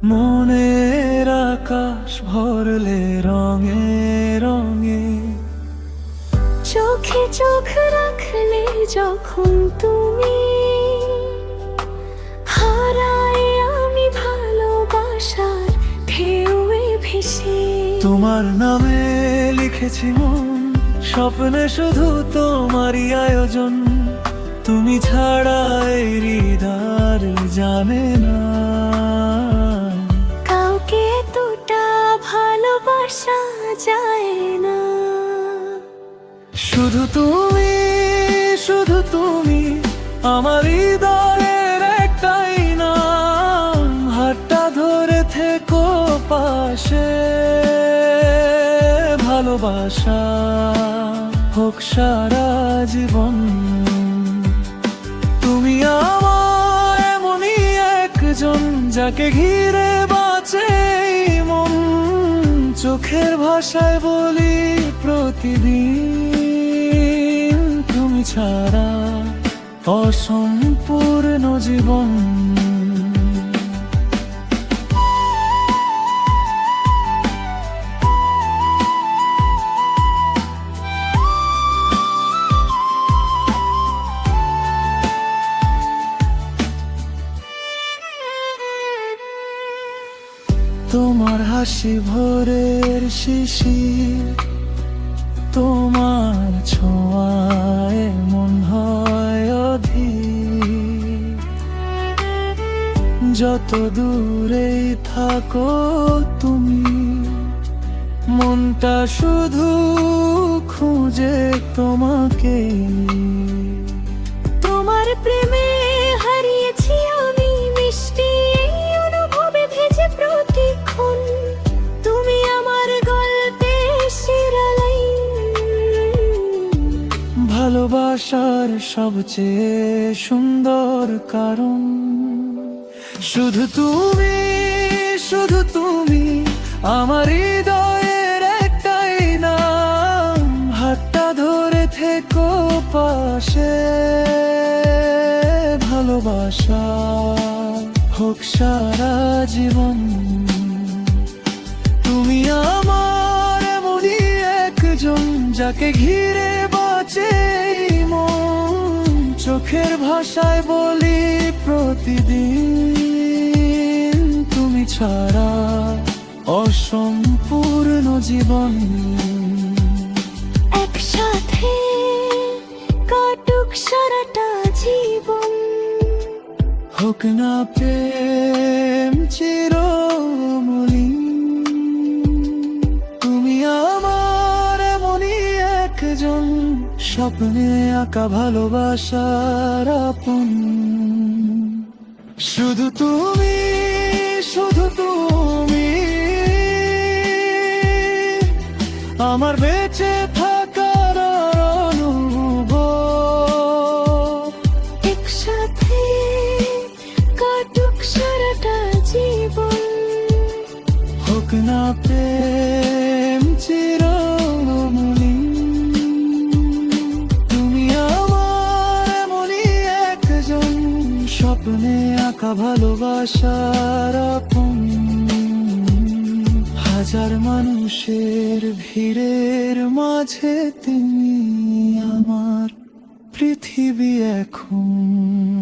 মনের আকাশ ভরলে রঙে রঙে, চোখে চোখ রাখলে যখন তুমি, হারাই আমি ভালোবাসার ঢেউয়ে ভেসে। তোমার নামে লিখেছি মন, স্বপ্নে শুধু তোমারই আয়োজন। তুমি ছাড়া এই হৃদয় জানে না কাউকে এতটা ভালোবাসা যায় না। শুধু তুমি, শুধু তুমি আমার হৃদয়ের একটাই নাম। হাতটা ধরে থেকো পাশে, ভালোবাসা হোক সারা জীবন। তুমি আমার এমনই একজন, যাকে ঘিরে বাঁচে এই মন। চোখের ভাষায় বলি প্রতিদিন, তুমি ছাড়া অসম্পূর্ণ জীবন। তোমার হাসি ভোরের শিশির, তোমার ছোঁয়ায় মন হয় অধীর। যত দূরেই থাকো তুমি, মনটা শুধু খুঁজে তোমাকে। তোমার প্রেমে হারিয়েছি আমি মিষ্টি এই অনুভবে ভেজে প্রতিক্ষণ। তুমি আমার গল্পে শিরালাই, ভালোবাসার সবচেয়ে সুন্দর কারণ। শুধু তুমি, শুধু তুমি আমার হৃদয়ের একটাই নাম। হাতটা ধরে থেকো পাশে, ভালোবাসা হোক সারা জীবন। তুমি আমার এমনই একজন, যাকে ঘিরে বাঁচে এই মন। চোখের ভাষায় বলি প্রতিদিন, তুমি ছাড়া অসম্পূর্ণ জীবন। একসাথে কাটুক সারাটা জীবন। হোক না প্রেম চিরমলিন, তুমি আমার এমনই একজন, স্বপ্নে আঁকা ভালোবাসার আপন। শুধু তুমি, শুধু তুমি আমার বেঁচে থাকার অনুভব। একসাথে কাটুক সারাটা জীবন। হোক না প্রেম চিরমলিন, তুমি আমার এমনই একজন, স্বপ্নে আঁকা ভালোবাসার আপন। হাজার মানুষের ভিড়ের মাঝে তুমি আমার পৃথিবী এখন।